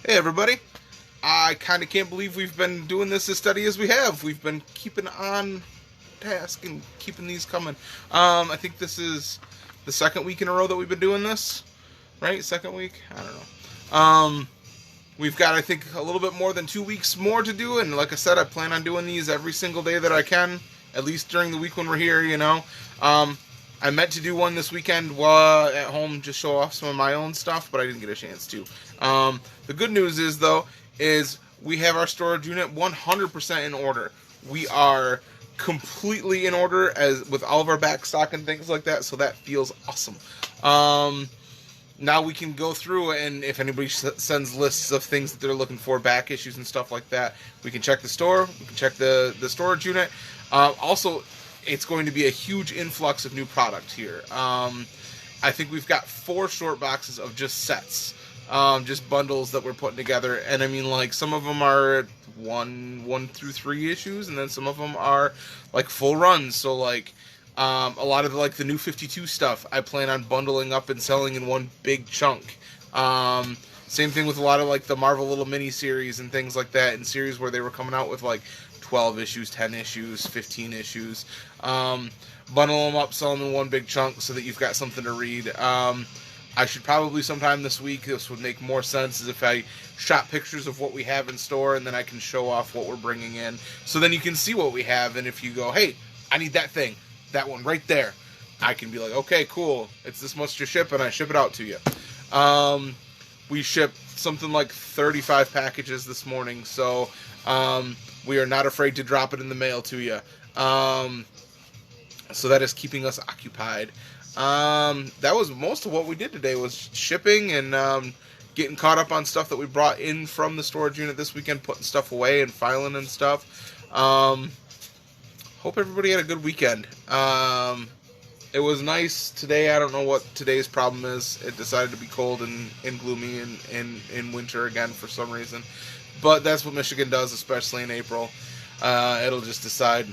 Hey everybody, I kind of can't believe we've been doing this as steady as we have. We've been keeping on task and keeping these coming. I think this is the second week in a row that we've been doing this, right? Second week? I don't know. We've got, I think, a little bit more than 2 weeks more to do, and like I said, I plan on doing these every single day that I can, at least during the week when we're here, you know. I meant to do one this weekend while at home, just show off some of my own stuff, but I didn't get a chance to. The good news is, though, is we have our storage unit 100% in order. We are completely in order as with all of our back stock and things like that, so that feels awesome. Now we can go through, and if anybody sends lists of things that they're looking for, back issues and stuff like that, we can check the store, we can check the storage unit. Also, it's going to be a huge influx of new product here. I think we've got 4 short boxes of just sets, just bundles that we're putting together, and I mean, like, some of them are 1 through 3 issues, and then some of them are like full runs. So like a lot of like the new 52 stuff I plan on bundling up and selling in one big chunk. Same thing with a lot of like the Marvel little mini series and things like that, and series where they were coming out with like 12 issues, 10 issues, 15 issues. Bundle them up, sell them in one big chunk so that you've got something to read. I should probably sometime this week, this would make more sense, is if I shot pictures of what we have in store, and then I can show off what we're bringing in. So then you can see what we have, and if you go, hey, I need that thing, that one right there, I can be like, okay, cool, it's this much to ship, and I ship it out to you. We shipped something like 35 packages this morning, so we are not afraid to drop it in the mail to you. So that is keeping us occupied. That was most of what we did today, was shipping and getting caught up on stuff that we brought in from the storage unit this weekend, putting stuff away and filing and stuff. Hope everybody had a good weekend. It was nice today. I don't know what today's problem is. It decided to be cold and gloomy in winter again for some reason. But that's what Michigan does, especially in April. It'll just decide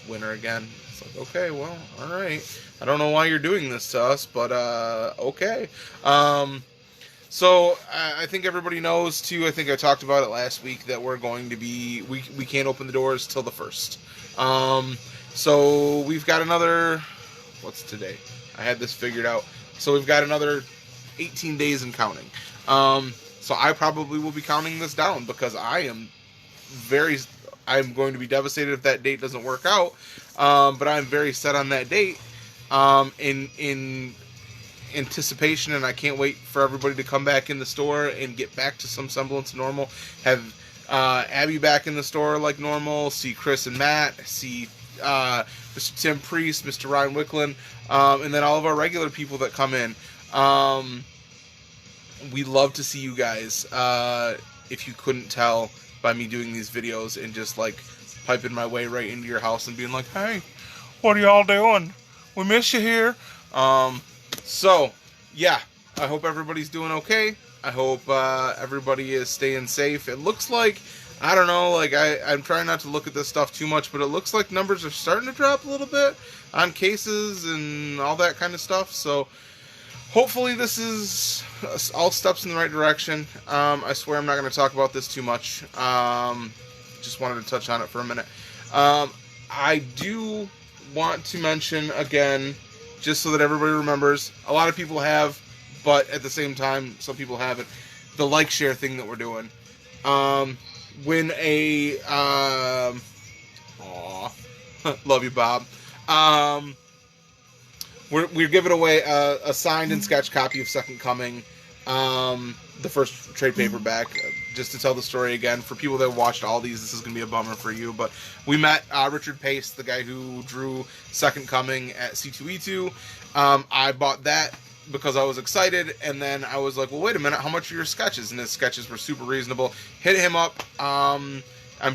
winter again. It's like, okay, well, all right. I don't know why you're doing this to us, but okay. So I think everybody knows, too, I think I talked about it last week, that we're going to be, we can't open the doors till the 1st. So we've got another, what's today? I had this figured out. So we've got another 18 days and counting. So I probably will be counting this down, because I'm going to be devastated if that date doesn't work out. But I'm very set on that date. In anticipation, and I can't wait for everybody to come back in the store and get back to some semblance of normal. Have Abby back in the store like normal, see Chris and Matt, see Mr. Tim Priest, Mr. Ryan Wicklund, and then all of our regular people that come in. We love to see you guys. If you couldn't tell by me doing these videos and just like piping my way right into your house and being like, hey, what are y'all doing? We miss you here. So, yeah, I hope everybody's doing okay. I hope everybody is staying safe. It looks like, I don't know, like I'm trying not to look at this stuff too much, but it looks like numbers are starting to drop a little bit on cases and all that kind of stuff. So, hopefully this is all steps in the right direction. I swear I'm not going to talk about this too much. Just wanted to touch on it for a minute. I do want to mention again, just so that everybody remembers, a lot of people have, but at the same time, some people haven't, the like share thing that we're doing. When a love you, Bob. We're giving away a signed and sketched copy of Second Coming, the first trade paperback. Just to tell the story again, for people that watched all these, this is going to be a bummer for you, but we met Richard Pace, the guy who drew Second Coming, at C2E2. I bought that because I was excited, and then I was like, well, wait a minute, how much are your sketches? And his sketches were super reasonable. Hit him up. I'm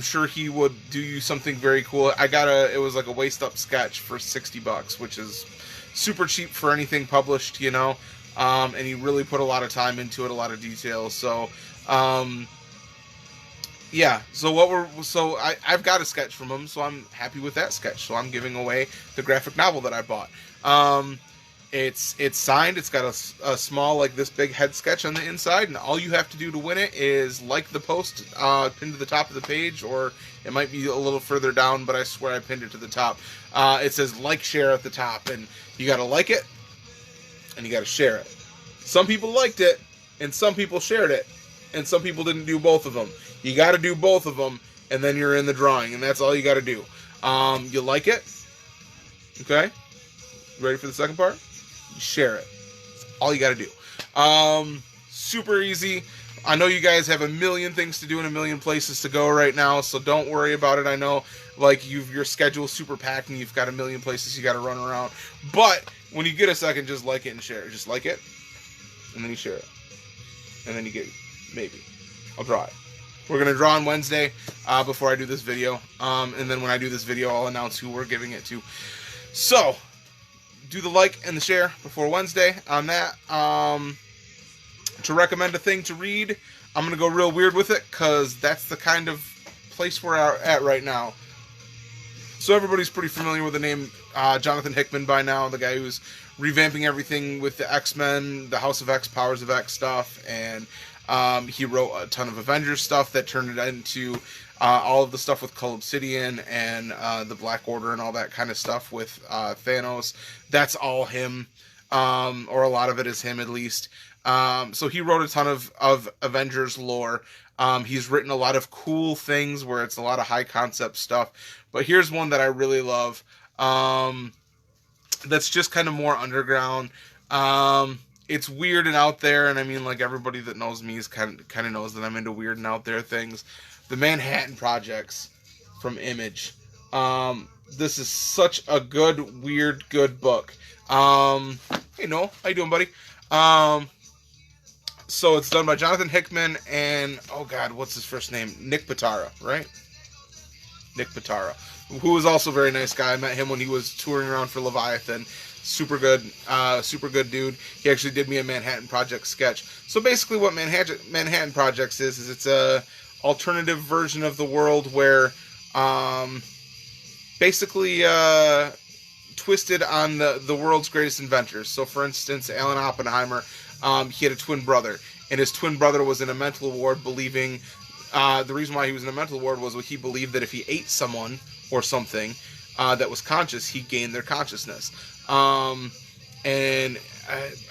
sure he would do you something very cool. It was like a waist-up sketch for $60, which is super cheap for anything published, you know. And he really put a lot of time into it, a lot of detail. So, yeah. So I've got a sketch from him, so I'm happy with that sketch. So I'm giving away the graphic novel that I bought. It's signed. It's got a small, like this big head sketch on the inside, and all you have to do to win it is like the post pinned to the top of the page, or it might be a little further down, but I swear I pinned it to the top. It says like, share at the top, and you got to like it, and you got to share it. Some people liked it, and some people shared it, and some people didn't do both of them. You got to do both of them, and then you're in the drawing, and that's all you got to do. You like it, okay? Ready for the second part? You share it. That's all you got to do. Super easy. I know you guys have a million things to do and a million places to go right now, so don't worry about it. I know, like, your schedule's super packed and you've got a million places you got to run around. But when you get a second, just like it and share it. Just like it, and then you share it, and then you get maybe. I'll draw it. We're going to draw on Wednesday before I do this video. And then when I do this video, I'll announce who we're giving it to. So, do the like and the share before Wednesday on that. To recommend a thing to read, I'm going to go real weird with it because that's the kind of place we're at right now. So everybody's pretty familiar with the name Jonathan Hickman by now, the guy who's revamping everything with the X-Men, the House of X, Powers of X stuff, and he wrote a ton of Avengers stuff that turned it into all of the stuff with Cull Obsidian and the Black Order and all that kind of stuff with Thanos. That's all him, or a lot of it is him at least. So he wrote a ton of Avengers lore. He's written a lot of cool things where it's a lot of high concept stuff. But here's one that I really love. That's just kind of more underground. It's weird and out there, and I mean, like, everybody that knows me is kind of knows that I'm into weird and out there things. The Manhattan Projects from Image. This is such a good, weird, good book. Hey, Noel, how you doing, buddy? So it's done by Jonathan Hickman and, oh God, what's his first name? Nick Pitara, right? Nick Pitara, who was also a very nice guy. I met him when he was touring around for Leviathan. Super good dude. He actually did me a Manhattan Project sketch. So basically what Manhattan Projects is it's a alternative version of the world where, basically, twisted on the world's greatest inventors. So for instance, Alan Oppenheimer, he had a twin brother, and his twin brother was in a mental ward believing, the reason why he was in a mental ward was he believed that if he ate someone or something that was conscious, he gained their consciousness. And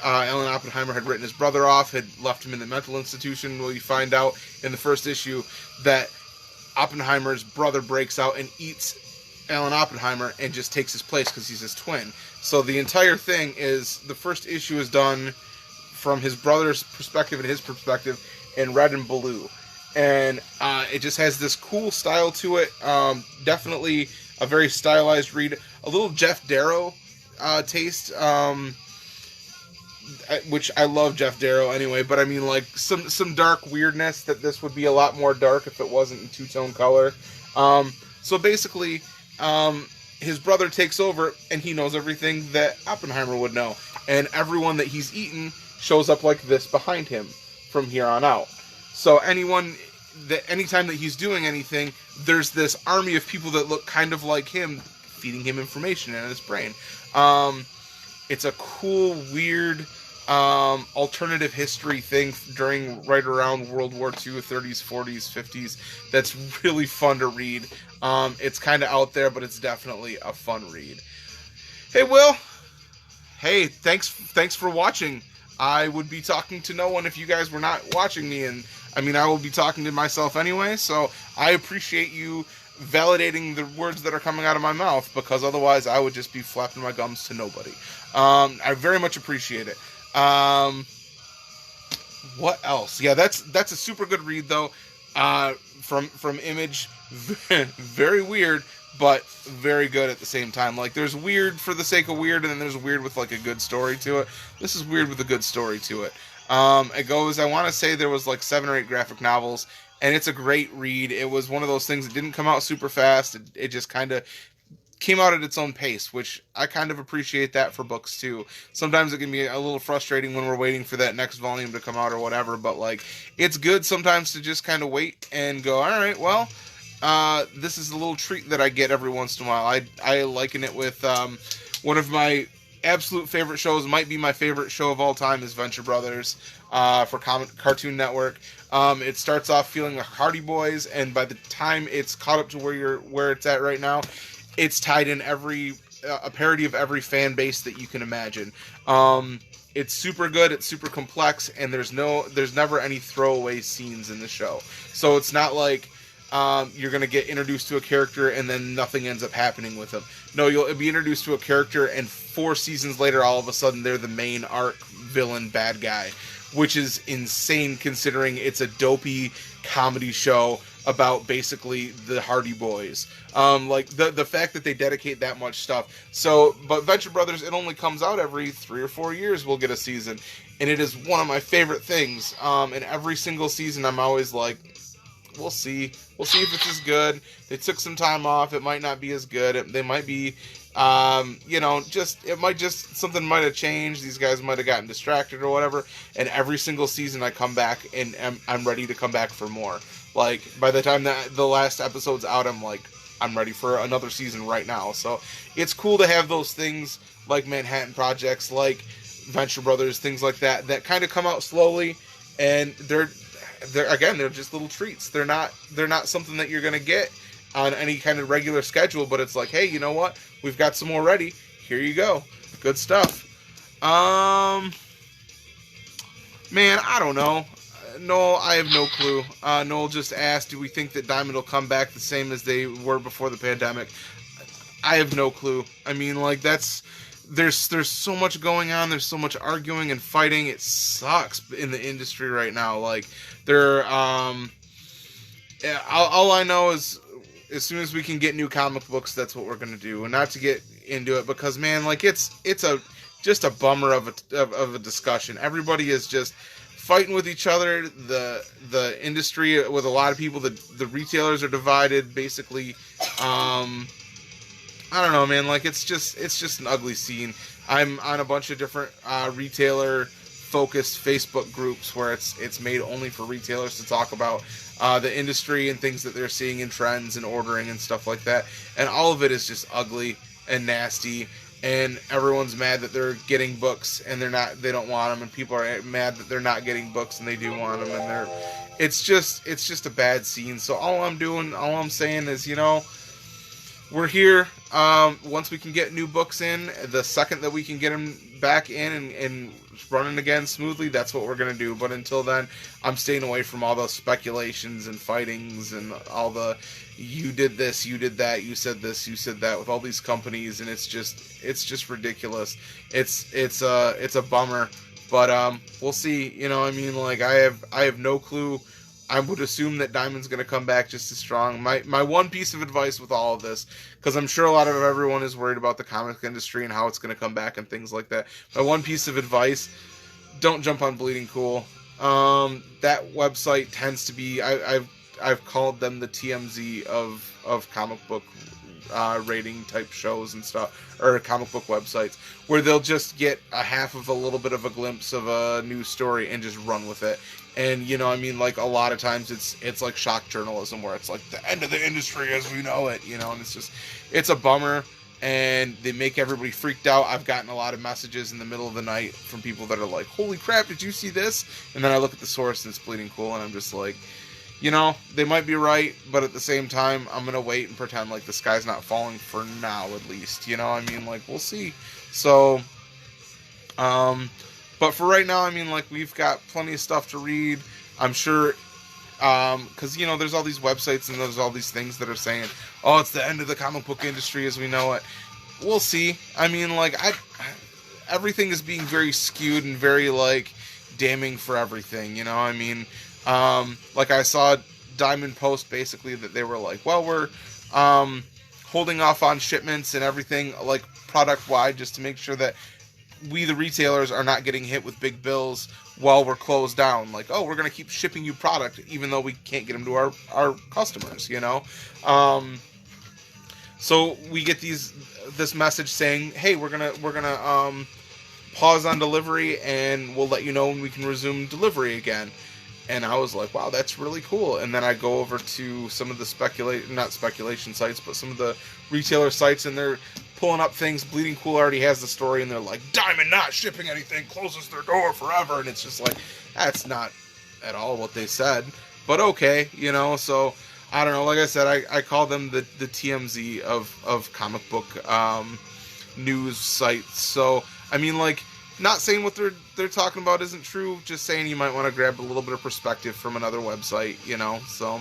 Alan Oppenheimer had written his brother off, had left him in the mental institution. Well, you find out in the first issue that Oppenheimer's brother breaks out and eats Alan Oppenheimer and just takes his place because he's his twin. So the entire thing is, the first issue is done from his brother's perspective and his perspective in red and blue. And it just has this cool style to it. Definitely a very stylized read. A little Jeff Darrow taste, which I love Jeff Darrow anyway, but I mean, like, some dark weirdness that this would be a lot more dark if it wasn't in two-tone color. So basically, his brother takes over, and he knows everything that Oppenheimer would know. And everyone that he's eaten shows up like this behind him from here on out. So anytime that he's doing anything, there's this army of people that look kind of like him, feeding him information in his brain. It's a cool, weird, alternative history thing right around World War II, 30s, 40s, 50s. That's really fun to read. It's kind of out there, but it's definitely a fun read. Hey, Will. Hey, thanks for watching. I would be talking to no one if you guys were not watching me, and I mean, I will be talking to myself anyway, so I appreciate you validating the words that are coming out of my mouth, because otherwise I would just be flapping my gums to nobody. I very much appreciate it. What else? Yeah, that's a super good read, though, from Image. Very weird, but very good at the same time. Like, there's weird for the sake of weird, and then there's weird with, like, a good story to it. This is weird with a good story to it. It goes, I want to say there was, like, 7 or 8 graphic novels, and it's a great read. It was one of those things that didn't come out super fast. It just kind of came out at its own pace, which I kind of appreciate that for books, too. Sometimes it can be a little frustrating when we're waiting for that next volume to come out or whatever, but, like, it's good sometimes to just kind of wait and go, all right, well, this is a little treat that I get every once in a while. I liken it with one of my absolute favorite shows, might be my favorite show of all time, is Venture Brothers for Cartoon Network. It starts off feeling like Hardy Boys, and by the time it's caught up to where it's at right now, it's tied in a parody of every fan base that you can imagine. It's super good, it's super complex, and there's never any throwaway scenes in the show. So it's not like you're going to get introduced to a character and then nothing ends up happening with them. No, you'll be introduced to a character, and 4 seasons later, all of a sudden, they're the main arc villain bad guy, which is insane considering it's a dopey comedy show about basically the Hardy Boys. Like the fact that they dedicate that much stuff. So, but Venture Brothers, it only comes out every 3 or 4 years. We'll get a season, and it is one of my favorite things. And every single season, I'm always like, we'll see if it's as good. They took some time off. It might not be as good. They might be, something might have changed. These guys might have gotten distracted or whatever. And every single season I come back and I'm ready to come back for more. Like, by the time that the last episode's out, I'm ready for another season right now. So it's cool to have those things like Manhattan Projects, like Venture Brothers, things like that kind of come out slowly, and they're just little treats. They're not something that you're gonna get on any kind of regular schedule, but it's like, hey, you know what? We've got some more ready. Here you go. Good stuff. Man, I don't know. Noel, I have no clue. Noel just asked, do we think that Diamond will come back the same as they were before the pandemic? I have no clue. I mean, like, there's so much going on. There's so much arguing and fighting. It sucks in the industry right now. Like, all I know is as soon as we can get new comic books, that's what we're gonna do. And not to get into it, because man, like, it's just a bummer of a discussion. Everybody is just fighting with each other. The industry, with a lot of people, the retailers are divided. Basically, I don't know, man. Like, it's just an ugly scene. I'm on a bunch of different retailer-focused Facebook groups where it's made only for retailers to talk about the industry and things that they're seeing in trends and ordering and stuff like that. And all of it is just ugly and nasty. And everyone's mad that they're getting books and they don't want them, and people are mad that they're not getting books and they do want them, and it's just a bad scene. So all I'm saying is, we're here. Once we can get new books in, the second that we can get them back in and running again smoothly, that's what we're going to do. But until then, I'm staying away from all those speculations and fightings and all the, you did this, you did that, you said this, you said that, with all these companies, and it's just ridiculous. It's a bummer, but we'll see. I mean, like, I have no clue. I would assume that Diamond's going to come back just as strong. My one piece of advice with all of this, because I'm sure a lot of everyone is worried about the comic industry and how it's going to come back and things like that. My one piece of advice: don't jump on Bleeding Cool. That website tends to be, I've called them the TMZ of comic book rating type shows and stuff, or comic book websites, where they'll just get a half of a little bit of a glimpse of a news story and just run with it. And I mean, like, a lot of times it's like shock journalism, where it's like the end of the industry as we know it, and it's a bummer, and they make everybody freaked out. I've gotten a lot of messages in the middle of the night from people that are like, holy crap, did you see this? And then I look at the source and it's Bleeding Cool, and I'm just like, they might be right, but at the same time, I'm going to wait and pretend like the sky's not falling for now, at least. I mean, like, we'll see. So, but for right now, I mean, like, we've got plenty of stuff to read. I'm sure, because, there's all these websites and there's all these things that are saying, oh, it's the end of the comic book industry as we know it. We'll see. I mean, like, everything is being very skewed and very, like, damning for everything, I mean, like, I saw Diamond post basically that they were like, well, we're holding off on shipments and everything, like, product-wide, just to make sure that we, the retailers, are not getting hit with big bills while we're closed down. Like, oh, we're going to keep shipping you product even though we can't get them to our customers, So we get this message saying, hey, we're gonna pause on delivery and we'll let you know when we can resume delivery again. And I was like, wow, that's really cool. And then I go over to some of the not speculation sites, but some of the retailer sites, and they're pulling up things. Bleeding Cool already has the story, and they're like, Diamond not shipping anything, closes their door forever. And it's just like, that's not at all what they said. But okay, you know, so I don't know. Like I said, I call them the TMZ of comic book news sites. So, I mean, like, not saying what they're talking about isn't true, just saying you might want to grab a little bit of perspective from another website, you know, so,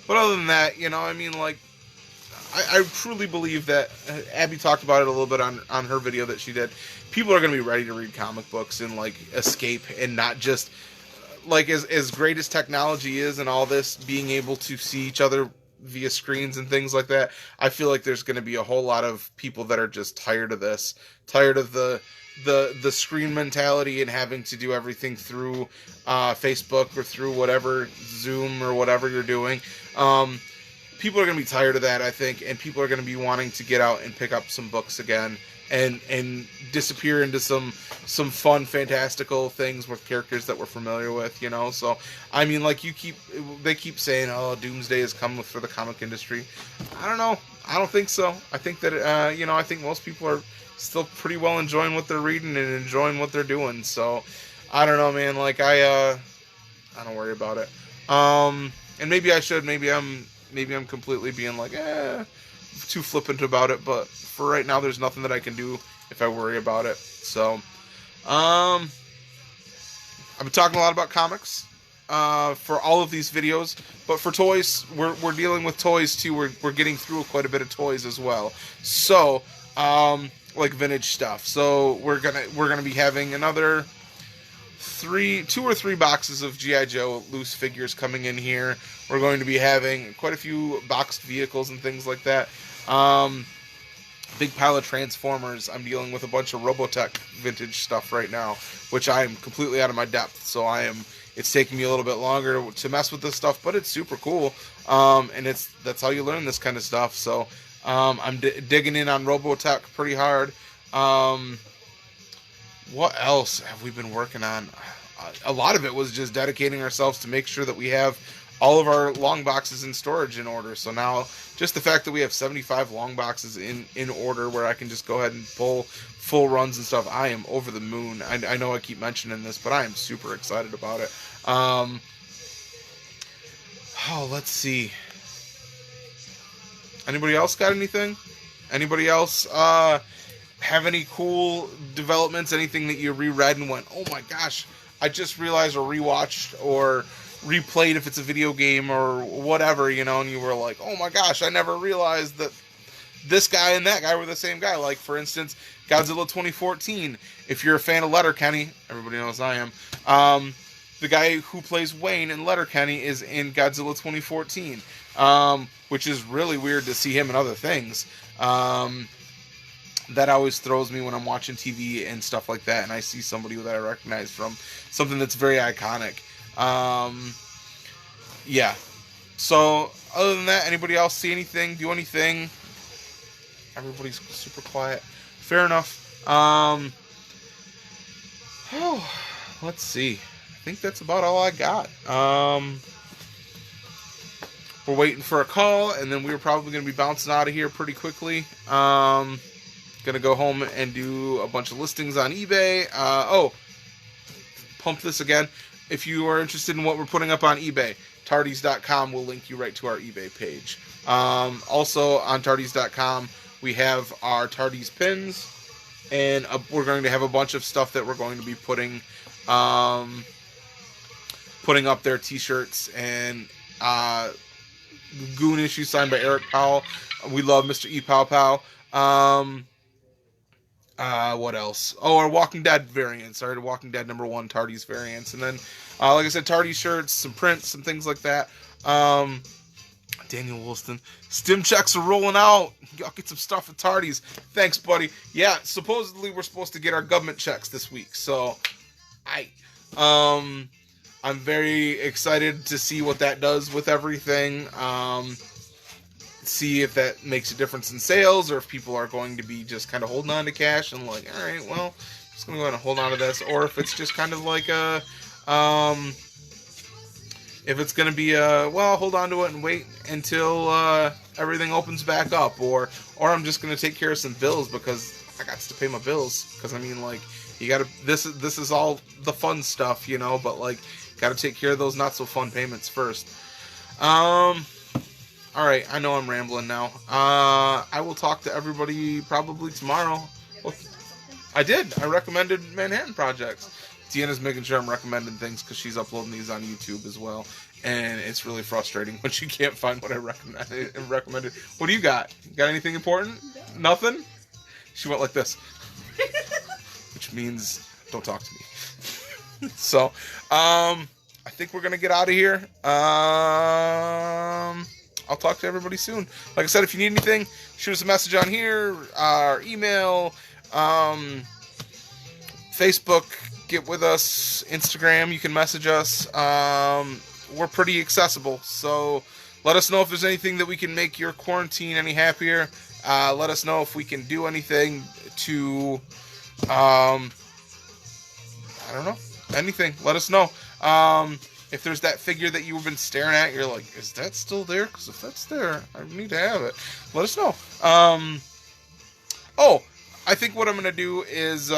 but other than that, you know, I mean, like, I truly believe that, Abby talked about it a little bit on her video that she did, people are going to be ready to read comic books and, like, escape, and not just, like, as great as technology is and all this, being able to see each other via screens and things like that, I feel like there's going to be a whole lot of people that are just tired of this, tired of the screen mentality and having to do everything through Facebook or through whatever, Zoom or whatever you're doing. People are going to be tired of that, I think, and people are going to be wanting to get out and pick up some books again and disappear into some fun, fantastical things with characters that we're familiar with, you know. So, I mean, like, they keep saying, oh, Doomsday is coming for the comic industry. I don't know. I don't think so. I think that, you know, I think most people are still pretty well enjoying what they're reading and enjoying what they're doing. So, I don't know, man. Like, I don't worry about it. And maybe I should. Maybe I'm completely being like, too flippant about it, but for right now, there's nothing that I can do if I worry about it. So, I've been talking a lot about comics for all of these videos, but for toys, we're dealing with toys too. We're getting through quite a bit of toys as well. So, like vintage stuff. So we're gonna be having another 2 or 3 boxes of G.I. Joe loose figures coming in here. We're going to be having quite a few boxed vehicles and things like that. Big pile of Transformers. I'm dealing with a bunch of Robotech vintage stuff right now, which I am completely out of my depth. So it's taking me a little bit longer to mess with this stuff, but it's super cool. And that's how you learn this kind of stuff. So I'm digging in on Robotech pretty hard. What else have we been working on? A lot of it was just dedicating ourselves to make sure that we have all of our long boxes in storage in order. So now, just the fact that we have 75 long boxes in order where I can just go ahead and pull full runs and stuff, I am over the moon. I know I keep mentioning this, but I am super excited about it. Let's see. Anybody else got anything? Anybody else have any cool developments? Anything that you reread and went, oh my gosh, I just realized, or rewatched, or replayed if it's a video game or whatever, you know, and you were like, oh my gosh, I never realized that this guy and that guy were the same guy. Like, for instance, Godzilla 2014. If you're a fan of Letterkenny, everybody knows I am, the guy who plays Wayne in Letterkenny is in Godzilla 2014, which is really weird to see him in other things. That always throws me when I'm watching TV and stuff like that, and I see somebody that I recognize from something that's very iconic. Yeah. So, other than that, anybody else see anything, do anything? Everybody's super quiet. Fair enough. Let's see. I think that's about all I got. We're waiting for a call, and then we're probably going to be bouncing out of here pretty quickly. Gonna go home and do a bunch of listings on eBay. Pump this again. If you are interested in what we're putting up on eBay, Tardys.com will link you right to our eBay page. Also on Tardys.com, we have our Tardys pins, and we're going to have a bunch of stuff that we're going to be putting up there, t-shirts and Goon issue signed by Eric Powell. We love Mr. E. Pow Pow. What else? Oh, our Walking Dead variants. Our Walking Dead #1 Tardys variants. And then, like I said, Tardy shirts, some prints, some things like that. Daniel Woolston. Stim checks are rolling out. Y'all get some stuff at Tardys. Thanks, buddy. Yeah, supposedly we're supposed to get our government checks this week. So, I'm very excited to see what that does with everything. See if that makes a difference in sales, or if people are going to be just kind of holding on to cash and like, all right, well, just gonna go ahead and hold on to this, or if it's just kind of like a, if it's gonna be a, well, hold on to it and wait until everything opens back up, or I'm just gonna take care of some bills because I got to pay my bills. Because I mean, like, you gotta, this is all the fun stuff, you know, but like, gotta take care of those not so fun payments first. All right, I know I'm rambling now. I will talk to everybody probably tomorrow. Well, I did. I recommended Manhattan Projects. Deanna's making sure I'm recommending things because she's uploading these on YouTube as well. And it's really frustrating when she can't find what I recommended. What do you got? Got anything important? No. Nothing? She went like this. Which means, don't talk to me. So, I think we're going to get out of here. I'll talk to everybody soon. Like I said, if you need anything, shoot us a message on here, our email, Facebook, get with us, Instagram, you can message us. We're pretty accessible, so let us know if there's anything that we can make your quarantine any happier. Let us know if we can do anything to, I don't know, anything. Let us know. If there's that figure that you've been staring at, you're like, is that still there? Because if that's there, I need to have it. Let us know. Oh, I think what I'm going to do is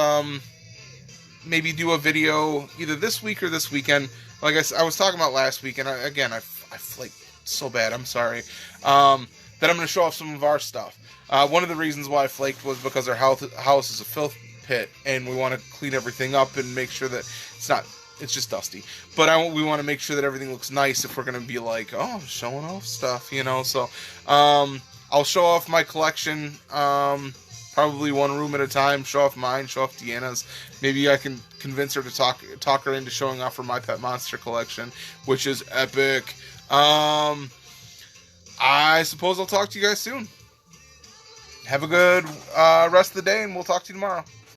maybe do a video either this week or this weekend. Like I was talking about last week, and I flaked so bad. I'm sorry. That I'm going to show off some of our stuff. One of the reasons why I flaked was because our house is a filth pit, and we want to clean everything up and make sure that it's just dusty. But we want to make sure that everything looks nice if we're going to be like, oh, I'm showing off stuff, you know. So I'll show off my collection, probably one room at a time, show off mine, show off Deanna's. Maybe I can convince her to talk her into showing off her My Pet Monster collection, which is epic. I suppose I'll talk to you guys soon. Have a good rest of the day, and we'll talk to you tomorrow.